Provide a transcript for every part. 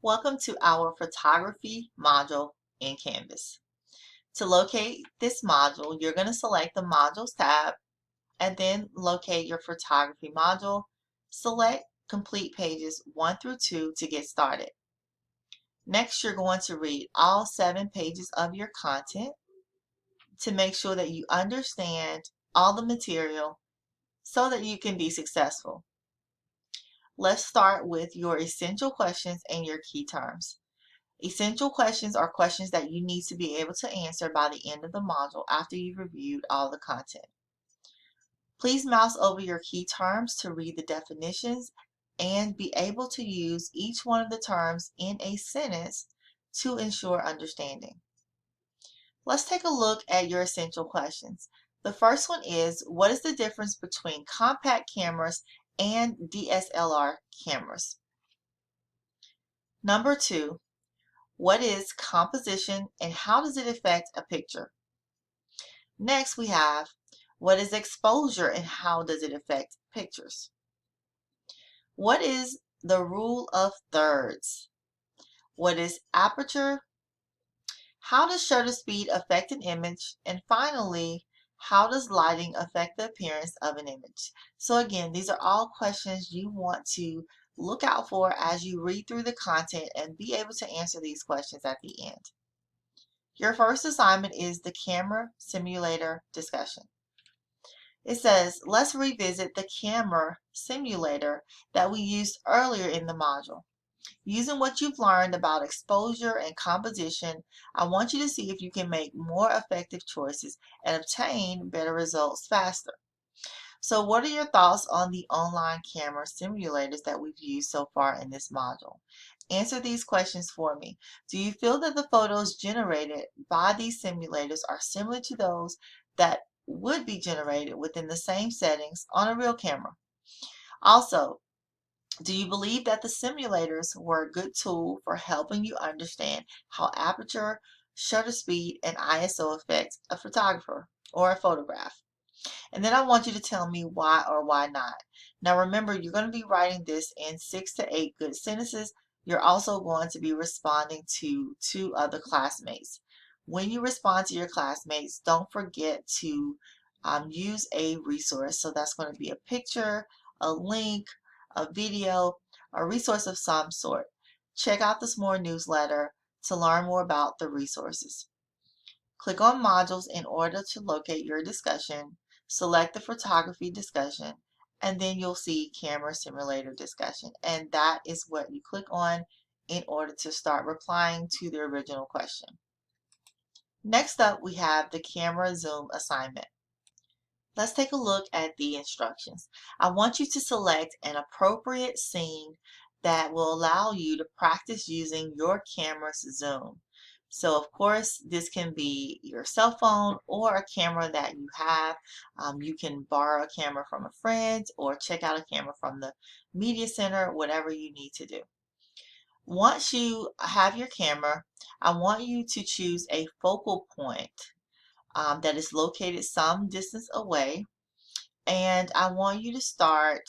Welcome to our photography module in Canvas. To locate this module, you're going to select the Modules tab and then locate your photography module. Select Complete Pages 1 through 2 to get started. Next, you're going to read all 7 pages of your content to make sure that you understand all the material so that you can be successful. Let's start with your essential questions and your key terms. Essential questions are questions that you need to be able to answer by the end of the module after you've reviewed all the content. Please mouse over your key terms to read the definitions and be able to use each one of the terms in a sentence to ensure understanding. Let's take a look at your essential questions. The first one is, what is the difference between compact cameras and DSLR cameras? Number 2, what is composition and how does it affect a picture? Next we have, what is exposure and how does it affect pictures? What is the rule of thirds? What is aperture? How does shutter speed affect an image? And finally, how does lighting affect the appearance of an image? So again, these are all questions you want to look out for as you read through the content and be able to answer these questions at the end. Your first assignment is the camera simulator discussion. It says, let's revisit the camera simulator that we used earlier in the module. Using what you've learned about exposure and composition, I want you to see if you can make more effective choices and obtain better results faster. So what are your thoughts on the online camera simulators that we've used so far in this module? Answer these questions for me. Do you feel that the photos generated by these simulators are similar to those that would be generated within the same settings on a real camera? Also, do you believe that the simulators were a good tool for helping you understand how aperture, shutter speed, and ISO affect a photographer or a photograph? And then I want you to tell me why or why not. Now remember, you're going to be writing this in 6 to 8 good sentences. You're also going to be responding to 2 other classmates. When you respond to your classmates, don't forget to use a resource. So that's going to be a picture, a link, a video, a resource of some sort. Check out the SMORE newsletter to learn more about the resources. Click on modules in order to locate your discussion. Select the photography discussion, and then you'll see camera simulator discussion. And that is what you click on in order to start replying to the original question. Next up, we have the camera zoom assignment. Let's take a look at the instructions. I want you to select an appropriate scene that will allow you to practice using your camera's zoom. So of course, this can be your cell phone or a camera that you have. You can borrow a camera from a friend or check out a camera from the media center, whatever you need to do. Once you have your camera, I want you to choose a focal point that is located some distance away. And I want you to start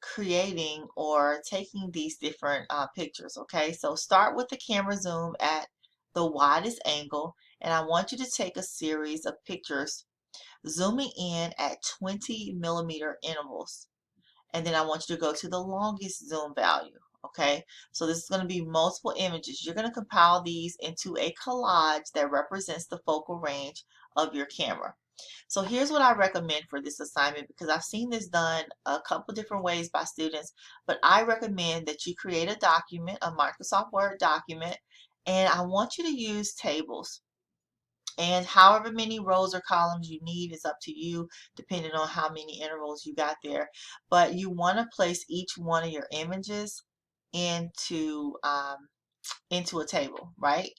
creating or taking these different pictures, okay? So start with the camera zoom at the widest angle, and I want you to take a series of pictures zooming in at 20 millimeter intervals. And then I want you to go to the longest zoom value, okay? So this is going to be multiple images. You're going to compile these into a collage that represents the focal range of your camera. So here's what I recommend for this assignment, because I've seen this done a couple different ways by students, but I recommend that you create a document, a Microsoft Word document, and I want you to use tables. And however many rows or columns you need is up to you, depending on how many intervals you got there. But you want to place each one of your images into a table, right?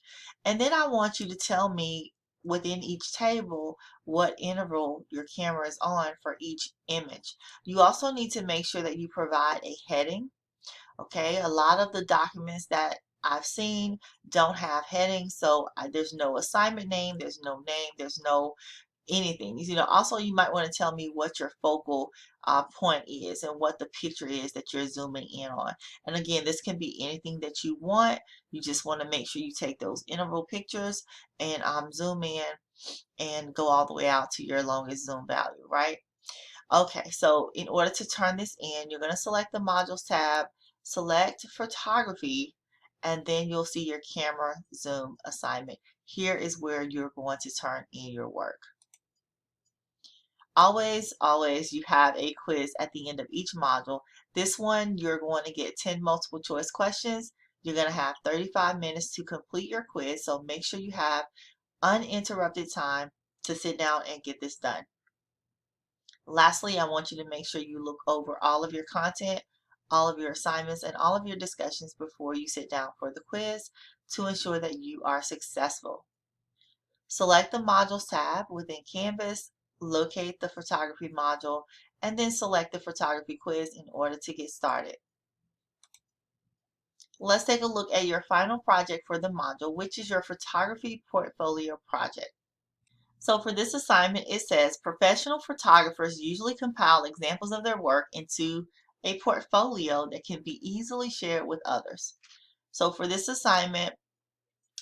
And then I want you to tell me within each table what interval your camera is on for each image. You also need to make sure that you provide a heading. Okay, a lot of the documents that I've seen don't have headings, so there's no assignment name, there's no anything. Also you might want to tell me what your focal point is and what the picture is that you're zooming in on. And again, this can be anything that you want. You just want to make sure you take those interval pictures and zoom in and go all the way out to your longest zoom value, right? Okay, so in order to turn this in, you're going to select the Modules tab, select Photography, and then you'll see your camera zoom assignment. Here is where you're going to turn in your work. Always, you have a quiz at the end of each module. This one, you're going to get 10 multiple choice questions. You're going to have 35 minutes to complete your quiz, so make sure you have uninterrupted time to sit down and get this done. Lastly, I want you to make sure you look over all of your content, all of your assignments, and all of your discussions before you sit down for the quiz to ensure that you are successful. Select the Modules tab within Canvas, locate the Photography module, and then select the Photography quiz in order to get started. Let's take a look at your final project for the module, which is your Photography Portfolio project. So for this assignment, it says professional photographers usually compile examples of their work into a portfolio that can be easily shared with others. So for this assignment,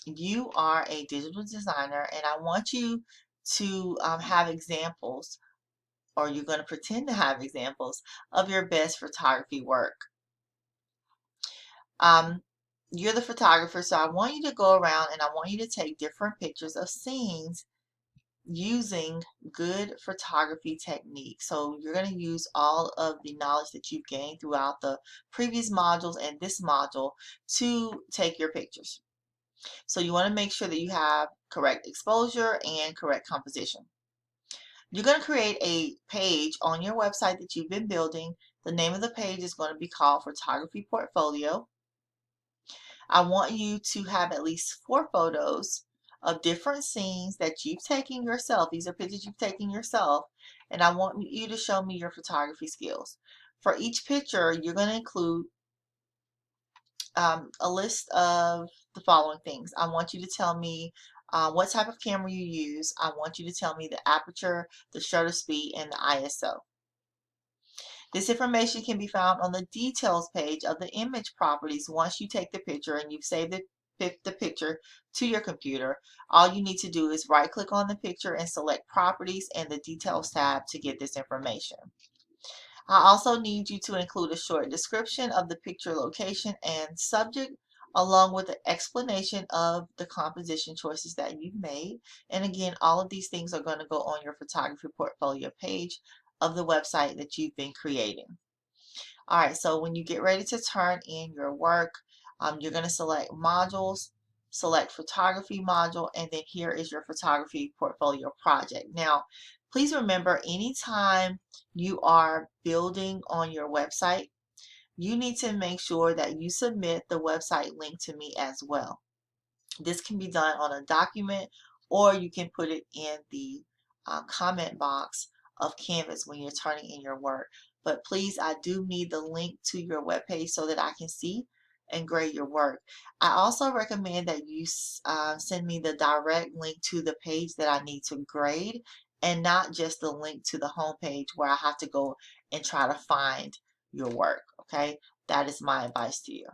you are a digital designer, and I want you to have examples, or you're going to pretend to have examples of your best photography work. You're the photographer, so I want you to go around and I want you to take different pictures of scenes using good photography techniques. So you're going to use all of the knowledge that you've gained throughout the previous modules and this module to take your pictures. So you want to make sure that you have correct exposure and correct composition. You're going to create a page on your website that you've been building. The name of the page is going to be called Photography Portfolio. I want you to have at least 4 photos of different scenes that you've taken yourself. These are pictures you've taken yourself, and I want you to show me your photography skills. For each picture, you're going to include a list of the following things. I want you to tell me what type of camera you use. I want you to tell me the aperture, the shutter speed, and the ISO. This information can be found on the details page of the image properties. Once you take the picture and you've saved the picture to your computer, all you need to do is right click on the picture and select properties and the details tab to get this information. I also need you to include a short description of the picture location and subject, along with an explanation of the composition choices that you've made. And again, all of these things are going to go on your photography portfolio page of the website that you've been creating. All right, so when you get ready to turn in your work, you're going to select modules, select photography module, and then here is your photography portfolio project. Now, please remember, anytime you are building on your website, you need to make sure that you submit the website link to me as well. This can be done on a document, or you can put it in the comment box of Canvas when you're turning in your work. But please, I do need the link to your webpage so that I can see and grade your work. I also recommend that you send me the direct link to the page that I need to grade, and not just the link to the home page where I have to go and try to find your work. Okay, that is my advice to you.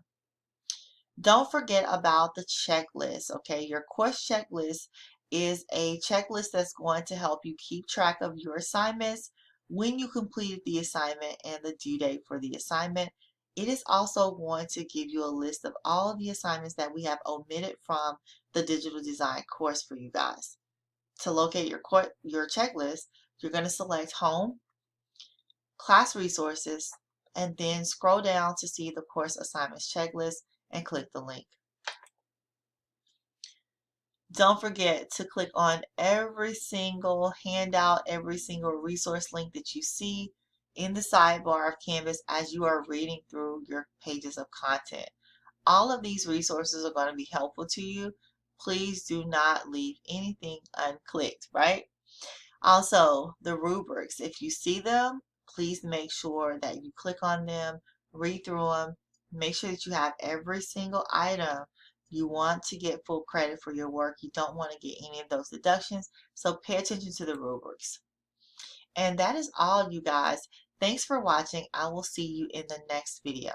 Don't forget about the checklist, okay? Your course checklist is a checklist that's going to help you keep track of your assignments, when you completed the assignment, and the due date for the assignment. It is also going to give you a list of all of the assignments that we have omitted from the digital design course for you guys. To locate your checklist, you're going to select Home, Class Resources, and then scroll down to see the course assignments checklist and click the link. Don't forget to click on every single handout, every single resource link that you see in the sidebar of Canvas as you are reading through your pages of content. All of these resources are going to be helpful to you. Please do not leave anything unclicked, right? Also, the rubrics, if you see them, please make sure that you click on them, read through them, make sure that you have every single item You want to get full credit for your work. You don't want to get any of those deductions. So pay attention to the rubrics. And that is all, you guys. Thanks for watching. I will see you in the next video.